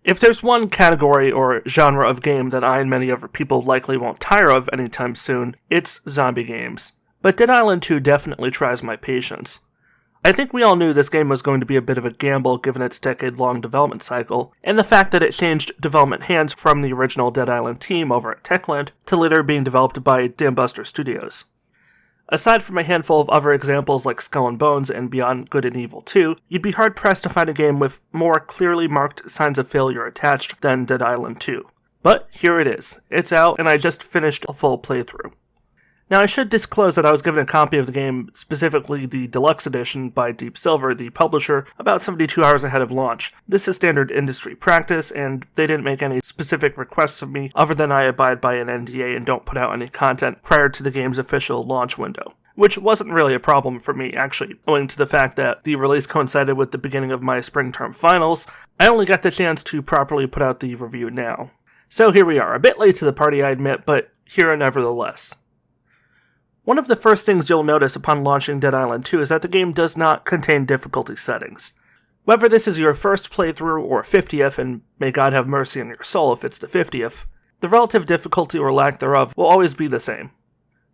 If there's one category or genre of game that I and many other people likely won't tire of anytime soon, it's zombie games. But Dead Island 2 definitely tries my patience. I think we all knew this game was going to be a bit of a gamble given its decade-long development cycle, and the fact that it changed development hands from the original Dead Island team over at Techland to later being developed by Dambuster Studios. Aside from a handful of other examples like Skull and Bones and Beyond Good and Evil 2, you'd be hard-pressed to find a game with more clearly marked signs of failure attached than Dead Island 2. But here it is. It's out, and I just finished a full playthrough. Now, I should disclose that I was given a copy of the game, specifically the Deluxe Edition by Deep Silver, the publisher, about 72 hours ahead of launch. This is standard industry practice, and they didn't make any specific requests of me other than I abide by an NDA and don't put out any content prior to the game's official launch window. Which wasn't really a problem for me, actually, owing to the fact that the release coincided with the beginning of my spring term finals. I only got the chance to properly put out the review now. So here we are, a bit late to the party I admit, but here nevertheless. One of the first things you'll notice upon launching Dead Island 2 is that the game does not contain difficulty settings. Whether this is your first playthrough or 50th, and may God have mercy on your soul if it's the 50th, the relative difficulty or lack thereof will always be the same.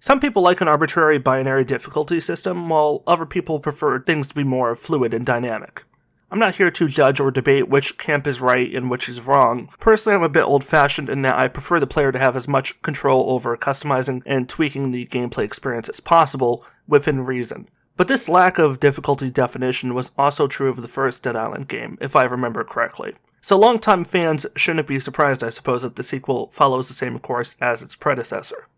Some people like an arbitrary binary difficulty system, while other people prefer things to be more fluid and dynamic. I'm not here to judge or debate which camp is right and which is wrong. Personally, I'm a bit old-fashioned in that I prefer the player to have as much control over customizing and tweaking the gameplay experience as possible, within reason. But this lack of difficulty definition was also true of the first Dead Island game, if I remember correctly. So longtime fans shouldn't be surprised, I suppose, that the sequel follows the same course as its predecessor.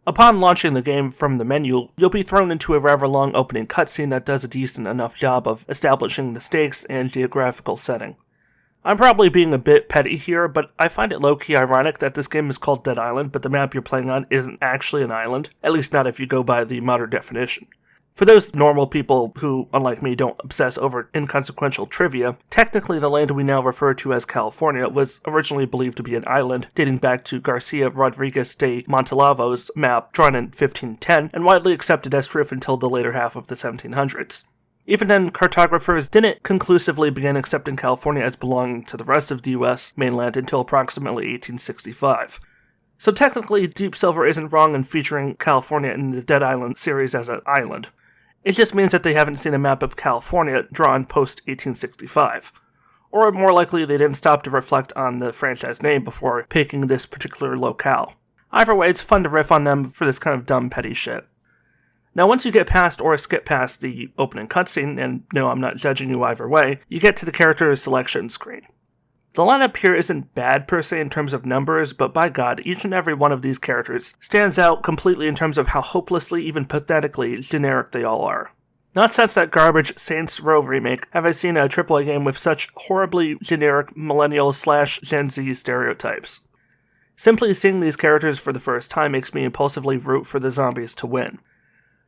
Upon launching the game from the menu, you'll be thrown into a rather long opening cutscene that does a decent enough job of establishing the stakes and geographical setting. I'm probably being a bit petty here, but I find it low-key ironic that this game is called Dead Island, but the map you're playing on isn't actually an island, at least not if you go by the modern definition. For those normal people who, unlike me, don't obsess over inconsequential trivia, technically the land we now refer to as California was originally believed to be an island, dating back to Garcia Rodriguez de Montalavo's map drawn in 1510, and widely accepted as truth until the later half of the 1700s. Even then, cartographers didn't conclusively begin accepting California as belonging to the rest of the US mainland until approximately 1865. So technically, Deep Silver isn't wrong in featuring California in the Dead Island series as an island. It just means that they haven't seen a map of California drawn post-1865. Or more likely, they didn't stop to reflect on the franchise name before picking this particular locale. Either way, it's fun to riff on them for this kind of dumb, petty shit. Now, once you get past or skip past the opening cutscene, and no, I'm not judging you either way, you get to the character selection screen. The lineup here isn't bad per se in terms of numbers, but by God, each and every one of these characters stands out completely in terms of how hopelessly, even pathetically, generic they all are. Not since that garbage Saints Row remake have I seen a AAA game with such horribly generic millennial/Gen Z stereotypes. Simply seeing these characters for the first time makes me impulsively root for the zombies to win.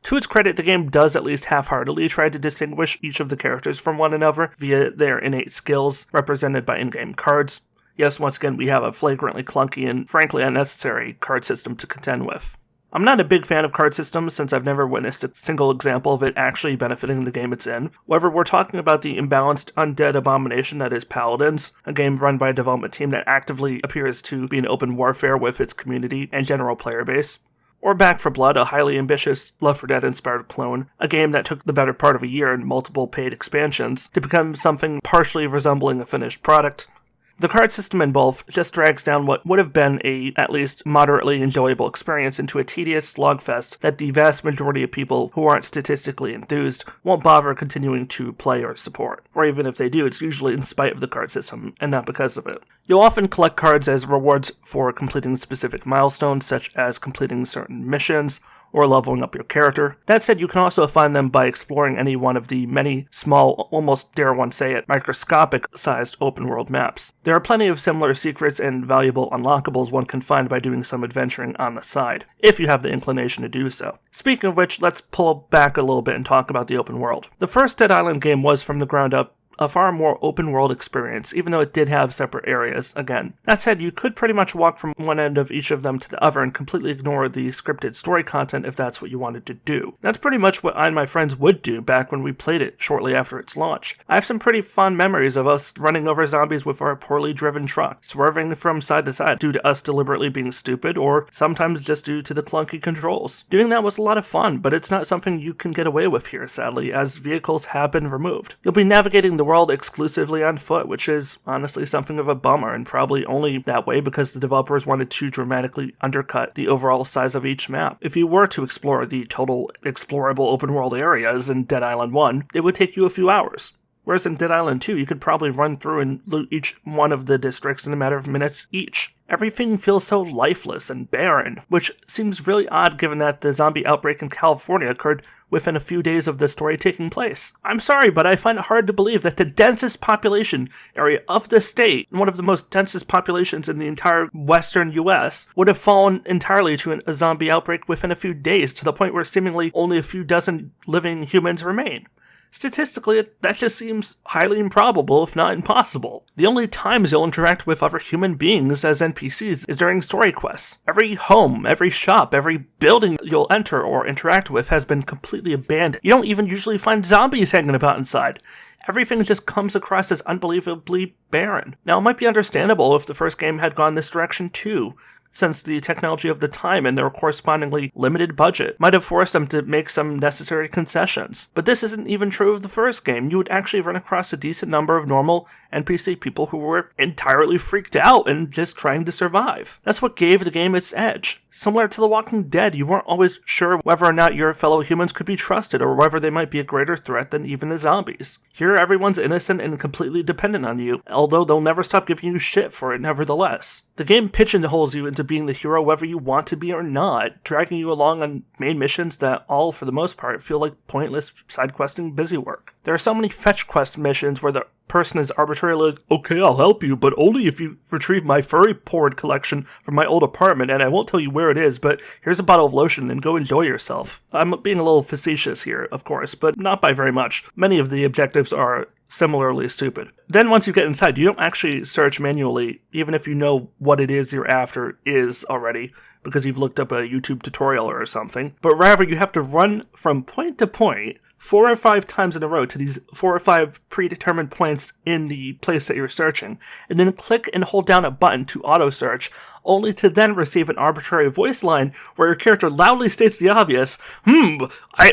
To its credit, the game does at least half-heartedly try to distinguish each of the characters from one another via their innate skills, represented by in-game cards. Yes, once again, we have a flagrantly clunky and frankly unnecessary card system to contend with. I'm not a big fan of card systems since I've never witnessed a single example of it actually benefiting the game it's in. Whether we're talking about the imbalanced undead abomination that is Paladins, a game run by a development team that actively appears to be in open warfare with its community and general player base, or Back 4 Blood, a highly ambitious Left 4 Dead-inspired clone, a game that took the better part of a year and multiple paid expansions to become something partially resembling a finished product. The card system in both just drags down what would have been a, at least, moderately enjoyable experience into a tedious slogfest that the vast majority of people who aren't statistically enthused won't bother continuing to play or support. Or even if they do, it's usually in spite of the card system, and not because of it. You'll often collect cards as rewards for completing specific milestones, such as completing certain missions, or leveling up your character. That said, you can also find them by exploring any one of the many small, almost dare one say it, microscopic-sized open-world maps. There are plenty of similar secrets and valuable unlockables one can find by doing some adventuring on the side, if you have the inclination to do so. Speaking of which, let's pull back a little bit and talk about the open world. The first Dead Island game was, from the ground up, a far more open-world experience, even though it did have separate areas, again. That said, you could pretty much walk from one end of each of them to the other and completely ignore the scripted story content if that's what you wanted to do. That's pretty much what I and my friends would do back when we played it shortly after its launch. I have some pretty fond memories of us running over zombies with our poorly driven truck, swerving from side to side due to us deliberately being stupid, or sometimes just due to the clunky controls. Doing that was a lot of fun, but it's not something you can get away with here, sadly, as vehicles have been removed. You'll be navigating the world exclusively on foot, which is honestly something of a bummer, and probably only that way because the developers wanted to dramatically undercut the overall size of each map. If you were to explore the total explorable open world areas in Dead Island 1, it would take you a few hours. Whereas in Dead Island 2, you could probably run through and loot each one of the districts in a matter of minutes each. Everything feels so lifeless and barren, which seems really odd given that the zombie outbreak in California occurred within a few days of the story taking place. I'm sorry, but I find it hard to believe that the densest population area of the state, and one of the most densest populations in the entire western US, would have fallen entirely to a zombie outbreak within a few days, to the point where seemingly only a few dozen living humans remain. Statistically, that just seems highly improbable, if not impossible. The only times you'll interact with other human beings as NPCs is during story quests. Every home, every shop, every building you'll enter or interact with has been completely abandoned. You don't even usually find zombies hanging about inside. Everything just comes across as unbelievably barren. Now, it might be understandable if the first game had gone this direction too, since the technology of the time and their correspondingly limited budget might have forced them to make some necessary concessions. But this isn't even true of the first game. You would actually run across a decent number of normal NPC people who were entirely freaked out and just trying to survive. That's what gave the game its edge. Similar to The Walking Dead, you weren't always sure whether or not your fellow humans could be trusted or whether they might be a greater threat than even the zombies. Here, everyone's innocent and completely dependent on you, although they'll never stop giving you shit for it nevertheless. The game pigeonholes you into being the hero whether you want to be or not, dragging you along on main missions that all, for the most part, feel like pointless side-questing busywork. There are so many fetch quest missions where the person is arbitrarily like, okay, I'll help you, but only if you retrieve my furry porn collection from my old apartment, and I won't tell you where it is, but here's a bottle of lotion and go enjoy yourself. I'm being a little facetious here, of course, but not by very much. Many of the objectives are similarly stupid. Then once you get inside, you don't actually search manually, even if you know what it is you're after is already, because you've looked up a YouTube tutorial or something, but rather you have to run from point to point 4 or 5 times in a row to these 4 or 5 predetermined points in the place that you're searching, and then click and hold down a button to auto-search, only to then receive an arbitrary voice line where your character loudly states the obvious,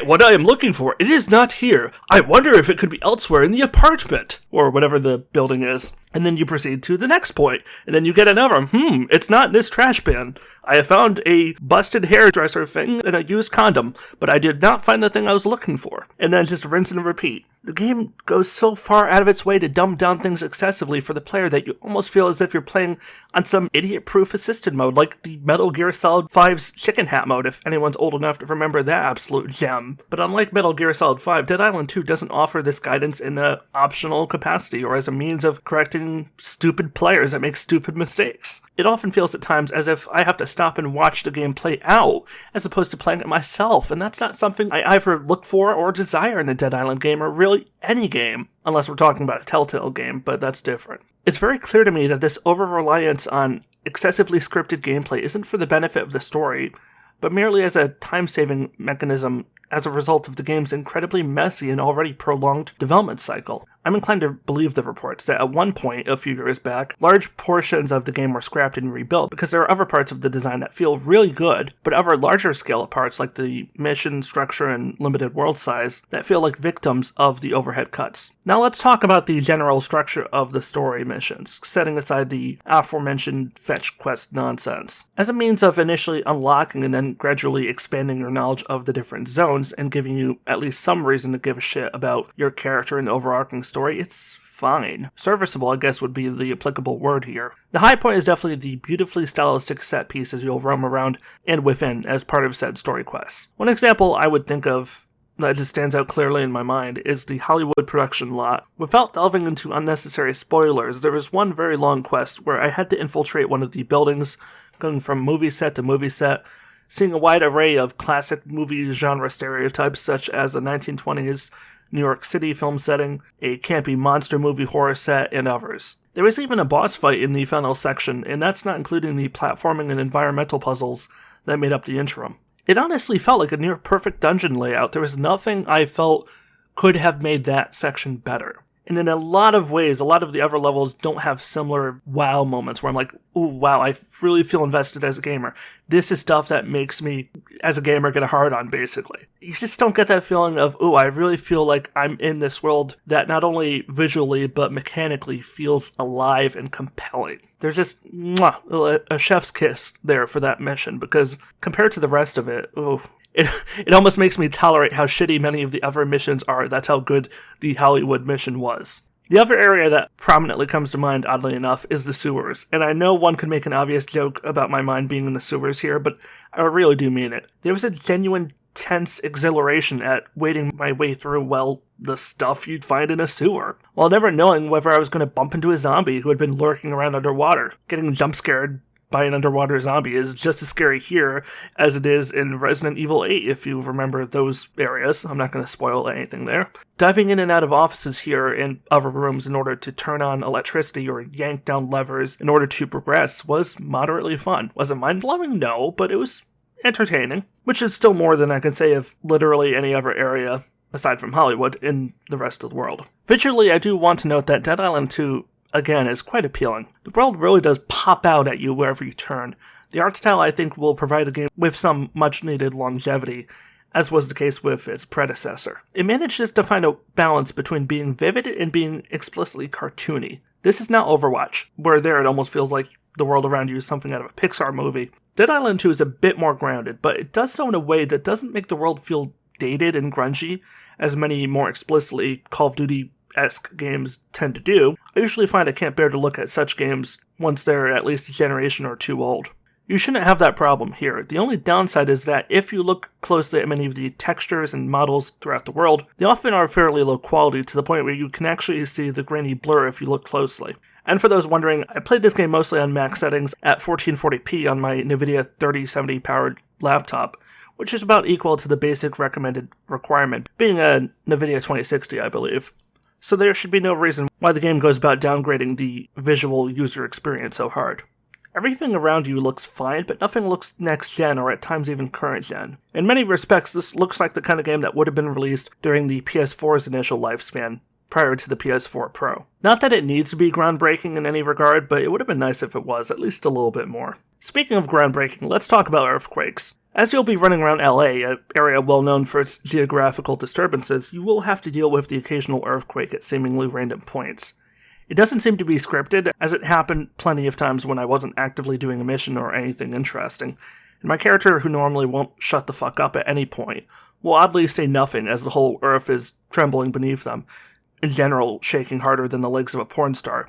what I am looking for, it is not here. I wonder if it could be elsewhere in the apartment, or whatever the building is. And then you proceed to the next point, and then you get another, it's not in this trash bin. I have found a busted hairdresser thing and a used condom, but I did not find the thing I was looking for. And then just rinse and repeat. The game goes so far out of its way to dumb down things excessively for the player that you almost feel as if you're playing on some idiot-proof assisted mode, like the Metal Gear Solid 5's Chicken Hat mode, if anyone's old enough to remember that absolute gem. But unlike Metal Gear Solid 5, Dead Island 2 doesn't offer this guidance in an optional capacity or as a means of correcting stupid players that make stupid mistakes. It often feels at times as if I have to stop and watch the game play out, as opposed to playing it myself, and that's not something I either look for or desire in a Dead Island game, or really any game, unless we're talking about a Telltale game, but that's different. It's very clear to me that this over-reliance on excessively scripted gameplay isn't for the benefit of the story, but merely as a time-saving mechanism as a result of the game's incredibly messy and already prolonged development cycle. I'm inclined to believe the reports that at one point, a few years back, large portions of the game were scrapped and rebuilt because there are other parts of the design that feel really good, but other larger scale parts like the mission structure and limited world size that feel like victims of the overhead cuts. Now let's talk about the general structure of the story missions, setting aside the aforementioned fetch quest nonsense. As a means of initially unlocking and then gradually expanding your knowledge of the different zones and giving you at least some reason to give a shit about your character and the overarching story, it's fine. Serviceable, I guess, would be the applicable word here. The high point is definitely the beautifully stylistic set pieces you'll roam around and within as part of said story quests. One example I would think of that just stands out clearly in my mind is the Hollywood production lot. Without delving into unnecessary spoilers, there was one very long quest where I had to infiltrate one of the buildings, going from movie set to movie set, seeing a wide array of classic movie genre stereotypes such as a 1920s New York City film setting, a campy monster movie horror set, and others. There was even a boss fight in the final section, and that's not including the platforming and environmental puzzles that made up the interim. It honestly felt like a near-perfect dungeon layout. There was nothing I felt could have made that section better. And in a lot of ways, a lot of the other levels don't have similar wow moments where I'm like, ooh, wow, I really feel invested as a gamer. This is stuff that makes me, as a gamer, get a hard on, basically. You just don't get that feeling of, ooh, I really feel like I'm in this world that not only visually, but mechanically feels alive and compelling. There's just a chef's kiss there for that mission, because compared to the rest of it, ooh, it almost makes me tolerate how shitty many of the other missions are. That's how good the Hollywood mission was. The other area that prominently comes to mind, oddly enough, is the sewers. And I know one could make an obvious joke about my mind being in the sewers here, but I really do mean it. There was a genuine tense exhilaration at wading my way through, well, the stuff you'd find in a sewer, while never knowing whether I was going to bump into a zombie who had been lurking around underwater. Getting jump scared by an underwater zombie is just as scary here as it is in Resident Evil 8, if you remember those areas. I'm not going to spoil anything there. Diving in and out of offices here and other rooms in order to turn on electricity or yank down levers in order to progress was moderately fun. Was it mind-blowing? No, but it was entertaining, which is still more than I can say of literally any other area, aside from Hollywood, in the rest of the world. Visually, I do want to note that Dead Island 2 again, is quite appealing. The world really does pop out at you wherever you turn. The art style, I think, will provide the game with some much-needed longevity, as was the case with its predecessor. It manages to find a balance between being vivid and being explicitly cartoony. This is not Overwatch, where there it almost feels like the world around you is something out of a Pixar movie. Dead Island 2 is a bit more grounded, but it does so in a way that doesn't make the world feel dated and grungy, as many more explicitly Call of Duty-esque games tend to do. I usually find I can't bear to look at such games once they're at least a generation or two old. You shouldn't have that problem here. The only downside is that if you look closely at many of the textures and models throughout the world, they often are fairly low quality to the point where you can actually see the grainy blur if you look closely. And for those wondering, I played this game mostly on max settings at 1440p on my NVIDIA 3070 powered laptop, which is about equal to the basic recommended requirement, being a NVIDIA 2060, I believe. So there should be no reason why the game goes about downgrading the visual user experience so hard. Everything around you looks fine, but nothing looks next-gen or at times even current-gen. In many respects, this looks like the kind of game that would have been released during the PS4's initial lifespan, prior to the PS4 Pro. Not that it needs to be groundbreaking in any regard, but it would have been nice if it was, at least a little bit more. Speaking of groundbreaking, let's talk about earthquakes. As you'll be running around LA, an area well known for its geographical disturbances, you will have to deal with the occasional earthquake at seemingly random points. It doesn't seem to be scripted, as it happened plenty of times when I wasn't actively doing a mission or anything interesting, and my character, who normally won't shut the fuck up at any point, will oddly say nothing as the whole earth is trembling beneath them, in general shaking harder than the legs of a porn star.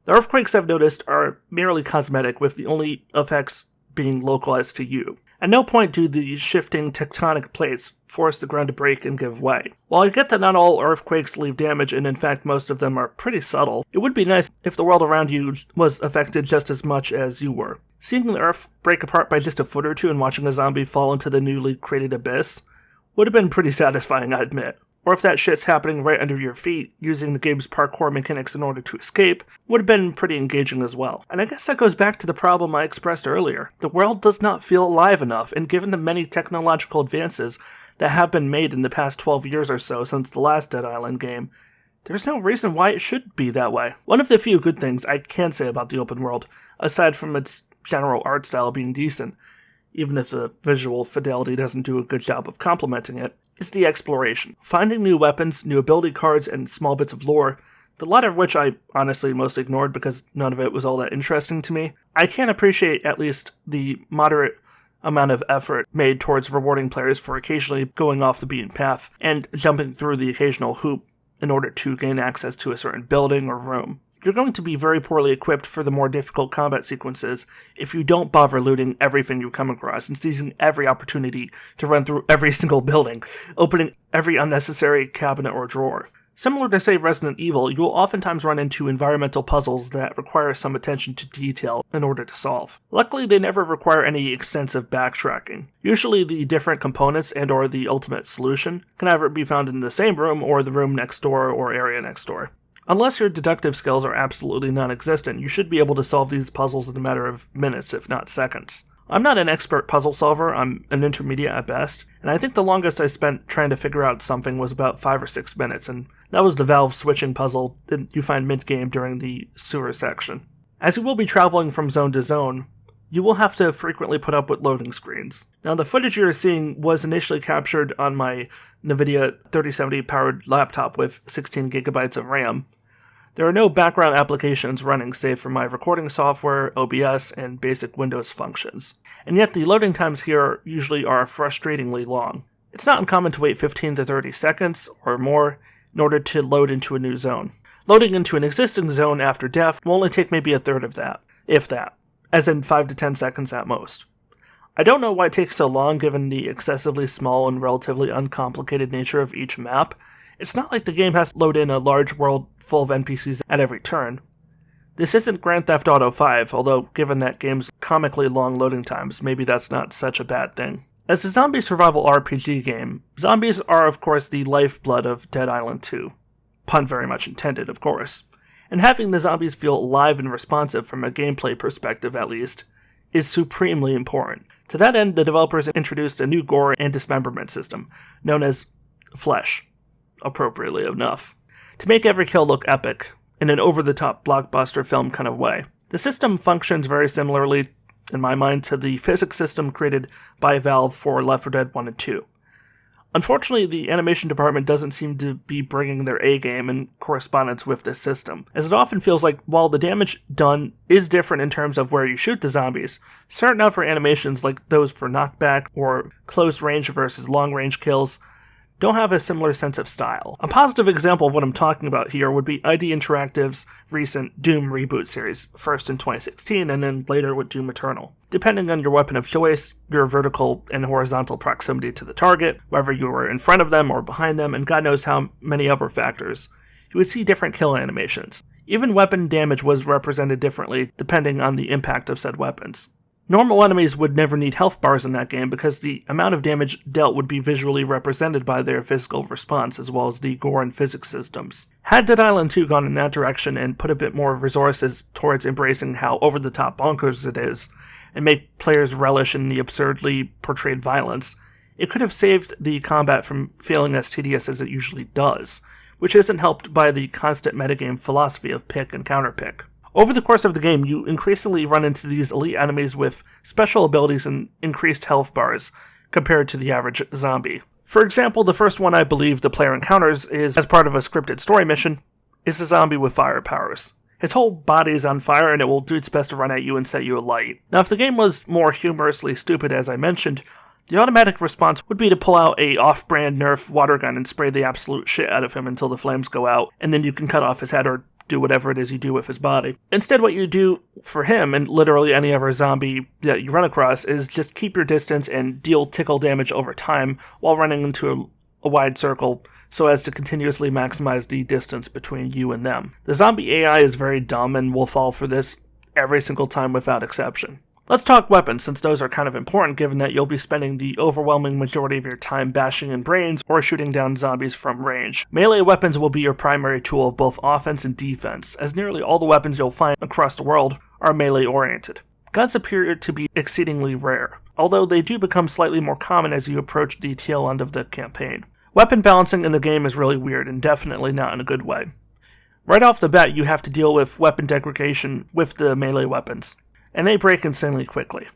The earthquakes I've noticed are merely cosmetic, with the only effects being localized to you. At no point do the shifting tectonic plates force the ground to break and give way. While I get that not all earthquakes leave damage, and in fact most of them are pretty subtle, it would be nice if the world around you was affected just as much as you were. Seeing the earth break apart by just a foot or two and watching a zombie fall into the newly created abyss would have been pretty satisfying, I admit. Or if that shit's happening right under your feet, using the game's parkour mechanics in order to escape, would have been pretty engaging as well. And I guess that goes back to the problem I expressed earlier. The world does not feel alive enough, and given the many technological advances that have been made in the past 12 years or so since the last Dead Island game, there's no reason why it should be that way. One of the few good things I can say about the open world, aside from its general art style being decent, even if the visual fidelity doesn't do a good job of complementing it, is the exploration. Finding new weapons, new ability cards, and small bits of lore, the latter of which I honestly most ignored because none of it was all that interesting to me. I can appreciate at least the moderate amount of effort made towards rewarding players for occasionally going off the beaten path and jumping through the occasional hoop in order to gain access to a certain building or room. You're going to be very poorly equipped for the more difficult combat sequences if you don't bother looting everything you come across and seizing every opportunity to run through every single building, opening every unnecessary cabinet or drawer. Similar to, say, Resident Evil, you will oftentimes run into environmental puzzles that require some attention to detail in order to solve. Luckily, they never require any extensive backtracking. Usually, the different components and/or the ultimate solution can either be found in the same room or the room next door or area next door. Unless your deductive skills are absolutely non-existent, you should be able to solve these puzzles in a matter of minutes, if not seconds. I'm not an expert puzzle solver, I'm an intermediate at best, and I think the longest I spent trying to figure out something was about 5 or 6 minutes, and that was the valve switching puzzle that you find mid-game during the sewer section. As you will be traveling from zone to zone, you will have to frequently put up with loading screens. Now, the footage you're seeing was initially captured on my NVIDIA 3070 powered laptop with 16 gigabytes of RAM. There are no background applications running save for my recording software, OBS, and basic Windows functions. And yet the loading times here usually are frustratingly long. It's not uncommon to wait 15 to 30 seconds or more in order to load into a new zone. Loading into an existing zone after death will only take maybe a third of that, if that, as in 5 to 10 seconds at most. I don't know why it takes so long given the excessively small and relatively uncomplicated nature of each map. It's not like the game has to load in a large world full of NPCs at every turn. This isn't Grand Theft Auto 5, although given that game's comically long loading times, maybe that's not such a bad thing. As a zombie survival RPG game, zombies are of course the lifeblood of Dead Island 2. Pun very much intended, of course. And having the zombies feel alive and responsive from a gameplay perspective at least, is supremely important. To that end, the developers introduced a new gore and dismemberment system, known as Flesh, appropriately enough, to make every kill look epic, in an over-the-top blockbuster film kind of way. The system functions very similarly, in my mind, to the physics system created by Valve for Left 4 Dead 1 and 2. Unfortunately, the animation department doesn't seem to be bringing their A-game in correspondence with this system, as it often feels like while the damage done is different in terms of where you shoot the zombies, certain other animations like those for knockback or close range versus long range kills don't have a similar sense of style. A positive example of what I'm talking about here would be ID Interactive's recent Doom reboot series, first in 2016 and then later with Doom Eternal. Depending on your weapon of choice, your vertical and horizontal proximity to the target, whether you were in front of them or behind them, and God knows how many other factors, you would see different kill animations. Even weapon damage was represented differently depending on the impact of said weapons. Normal enemies would never need health bars in that game because the amount of damage dealt would be visually represented by their physical response as well as the gore and physics systems. Had Dead Island 2 gone in that direction and put a bit more resources towards embracing how over-the-top bonkers it is, and make players relish in the absurdly portrayed violence, it could have saved the combat from feeling as tedious as it usually does, which isn't helped by the constant metagame philosophy of pick and counterpick. Over the course of the game, you increasingly run into these elite enemies with special abilities and increased health bars compared to the average zombie. For example, the first one I believe the player encounters is, as part of a scripted story mission, is a zombie with fire powers. His whole body is on fire and it will do its best to run at you and set you alight. Now, if the game was more humorously stupid, as I mentioned, the automatic response would be to pull out a off-brand Nerf water gun and spray the absolute shit out of him until the flames go out, and then you can cut off his head or do whatever it is you do with his body. Instead, what you do for him, and literally any other zombie that you run across, is just keep your distance and deal tickle damage over time while running into a wide circle so as to continuously maximize the distance between you and them. The zombie AI is very dumb and will fall for this every single time without exception. Let's talk weapons, since those are kind of important given that you'll be spending the overwhelming majority of your time bashing in brains or shooting down zombies from range. Melee weapons will be your primary tool of both offense and defense, as nearly all the weapons you'll find across the world are melee-oriented. Guns appear to be exceedingly rare, although they do become slightly more common as you approach the tail end of the campaign. Weapon balancing in the game is really weird and definitely not in a good way. Right off the bat, you have to deal with weapon degradation with the melee weapons, and they break insanely quickly.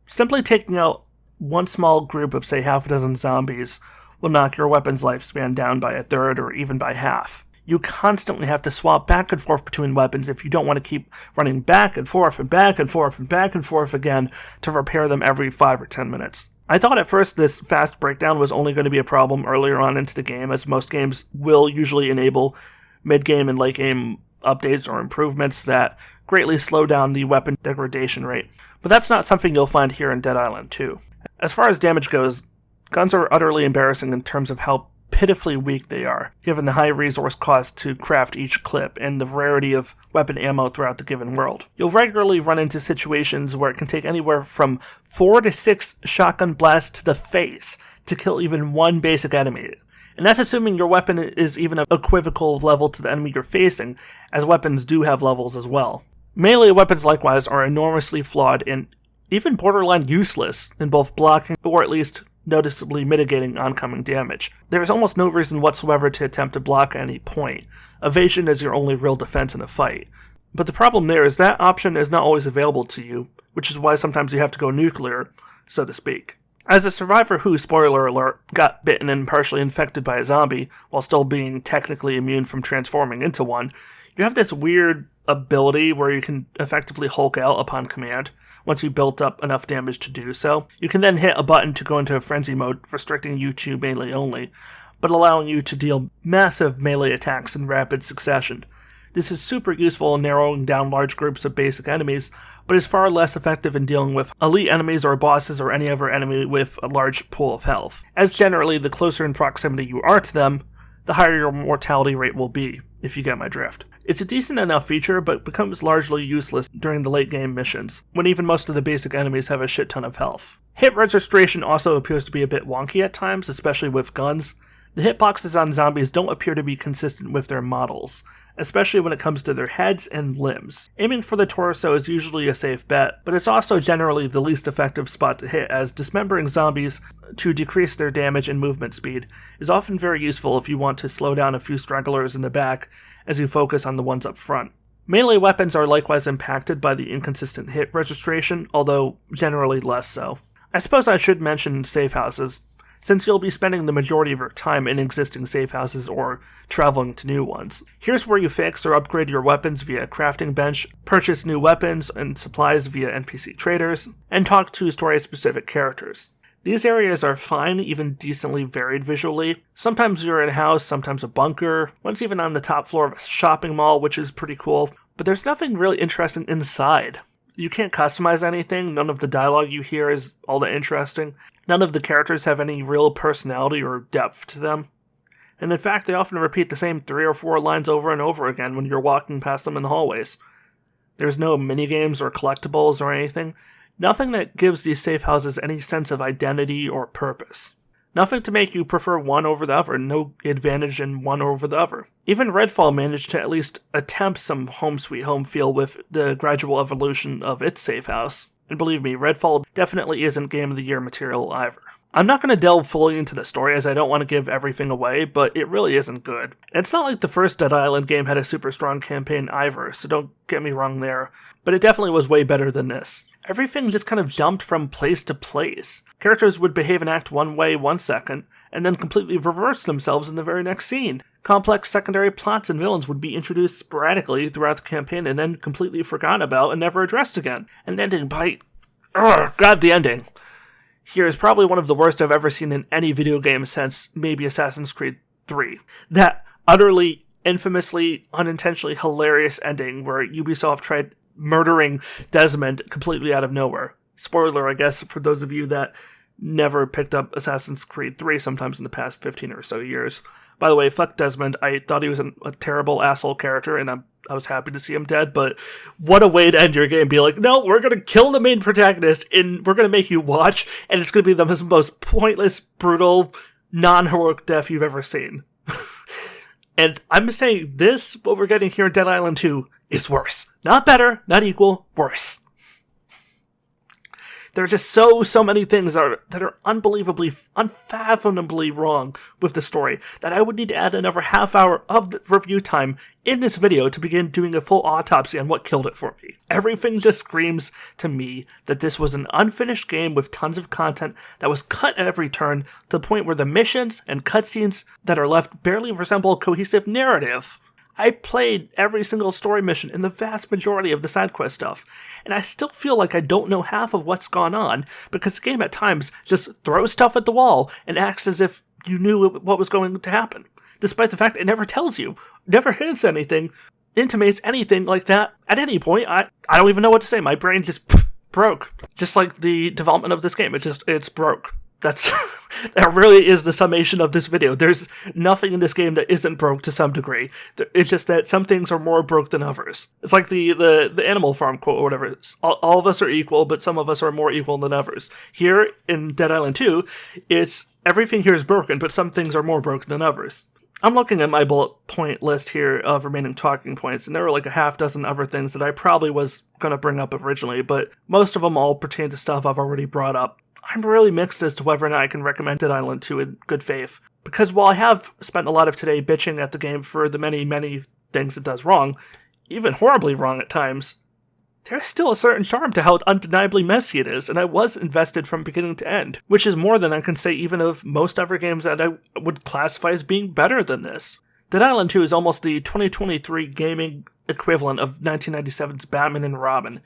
Simply taking out one small group of, say, half a dozen zombies will knock your weapon's lifespan down by a third or even by half. You constantly have to swap back and forth between weapons if you don't want to keep running back and forth and back and forth and back and forth again to repair them every 5 or 10 minutes. I thought at first this fast breakdown was only going to be a problem earlier on into the game, as most games will usually enable mid-game and late-game updates or improvements that greatly slow down the weapon degradation rate. But that's not something you'll find here in Dead Island 2. As far as damage goes, guns are utterly embarrassing in terms of how pitifully weak they are, given the high resource cost to craft each clip and the rarity of weapon ammo throughout the given world. You'll regularly run into situations where it can take anywhere from 4 to 6 shotgun blasts to the face to kill even one basic enemy. And that's assuming your weapon is even an equivocal level to the enemy you're facing, as weapons do have levels as well. Melee weapons likewise are enormously flawed and even borderline useless in both blocking or at least noticeably mitigating oncoming damage. There is almost no reason whatsoever to attempt to block at any point. Evasion is your only real defense in a fight. But the problem there is that option is not always available to you, which is why sometimes you have to go nuclear, so to speak. As a survivor who, spoiler alert, got bitten and partially infected by a zombie, while still being technically immune from transforming into one, you have this weird ability where you can effectively Hulk out upon command. Once you built up enough damage to do so, you can then hit a button to go into a frenzy mode, restricting you to melee only, but allowing you to deal massive melee attacks in rapid succession. This is super useful in narrowing down large groups of basic enemies, but is far less effective in dealing with elite enemies or bosses or any other enemy with a large pool of health, as generally the closer in proximity you are to them, the higher your mortality rate will be, if you get my drift. It's a decent enough feature, but becomes largely useless during the late game missions, when even most of the basic enemies have a shit ton of health. Hit registration also appears to be a bit wonky at times, especially with guns. The hitboxes on zombies don't appear to be consistent with their models, especially when it comes to their heads and limbs. Aiming for the torso is usually a safe bet, but it's also generally the least effective spot to hit, as dismembering zombies to decrease their damage and movement speed is often very useful if you want to slow down a few stragglers in the back as you focus on the ones up front. Melee weapons are likewise impacted by the inconsistent hit registration, although generally less so. I suppose I should mention safe houses, since you'll be spending the majority of your time in existing safe houses or traveling to new ones. Here's where you fix or upgrade your weapons via a crafting bench, purchase new weapons and supplies via NPC traders, and talk to story-specific characters. These areas are fine, even decently varied visually. Sometimes you're in a house, sometimes a bunker, once even on the top floor of a shopping mall, which is pretty cool, but there's nothing really interesting inside. You can't customize anything, none of the dialogue you hear is all that interesting, none of the characters have any real personality or depth to them, and in fact they often repeat the same 3 or 4 lines over and over again when you're walking past them in the hallways. There's no minigames or collectibles or anything, nothing that gives these safe houses any sense of identity or purpose. Nothing to make you prefer one over the other, no advantage in one over the other. Even Redfall managed to at least attempt some home sweet home feel with the gradual evolution of its safe house. And believe me, Redfall definitely isn't Game of the Year material either. I'm not going to delve fully into the story as I don't want to give everything away, but it really isn't good. And it's not like the first Dead Island game had a super strong campaign either, so don't get me wrong there, but it definitely was way better than this. Everything just kind of jumped from place to place. Characters would behave and act one way one second, and then completely reverse themselves in the very next scene. Complex secondary plots and villains would be introduced sporadically throughout the campaign and then completely forgotten about and never addressed again. And ending by... God, the ending. Here is probably one of the worst I've ever seen in any video game since maybe Assassin's Creed 3. That utterly, infamously, unintentionally hilarious ending where Ubisoft tried murdering Desmond completely out of nowhere. Spoiler, I guess, for those of you that never picked up Assassin's Creed 3 sometimes in the past 15 or so years. By the way, fuck Desmond. I thought he was a terrible asshole character, and I was happy to see him dead, but what a way to end your game. Be like, no, we're going to kill the main protagonist, and we're going to make you watch, and it's going to be the most pointless, brutal, non-heroic death you've ever seen. And I'm saying this, what we're getting here in Dead Island 2, is worse. Not better, not equal, worse. There are just so many things that are unbelievably, unfathomably wrong with the story that I would need to add another half hour of the review time in this video to begin doing a full autopsy on what killed it for me. Everything just screams to me that this was an unfinished game with tons of content that was cut at every turn to the point where the missions and cutscenes that are left barely resemble a cohesive narrative. I played every single story mission and the vast majority of the side quest stuff, and I still feel like I don't know half of what's gone on because the game at times just throws stuff at the wall and acts as if you knew what was going to happen, despite the fact it never tells you, never hints anything, intimates anything like that at any point. I don't even know what to say. My brain just broke, just like the development of this game. It's broke. That's that really is the summation of this video. There's nothing in this game that isn't broke to some degree. It's just that some things are more broke than others. It's like the Animal Farm quote or whatever. All of us are equal, but some of us are more equal than others. Here in Dead Island 2, it's everything here is broken, but some things are more broken than others. I'm looking at my bullet point list here of remaining talking points, and there were like a half dozen other things that I probably was going to bring up originally, but most of them all pertain to stuff I've already brought up. I'm really mixed as to whether or not I can recommend Dead Island 2 in good faith, because while I have spent a lot of today bitching at the game for the many, many things it does wrong, even horribly wrong at times, there's still a certain charm to how undeniably messy it is, and I was invested from beginning to end, which is more than I can say even of most other games that I would classify as being better than this. Dead Island 2 is almost the 2023 gaming equivalent of 1997's Batman and Robin.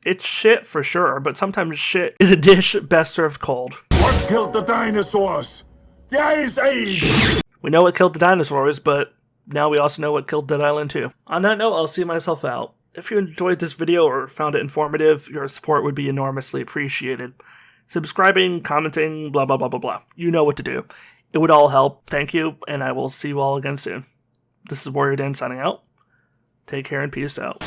It's shit for sure, but sometimes shit is a dish best served cold. What killed the dinosaurs? The Ice Age! We know what killed the dinosaurs, but now we also know what killed Dead Island 2. On that note, I'll see myself out. If you enjoyed this video or found it informative, your support would be enormously appreciated. Subscribing, commenting, blah blah blah blah blah. You know what to do. It would all help. Thank you, and I will see you all again soon. This is Warrior Dan signing out. Take care and peace out.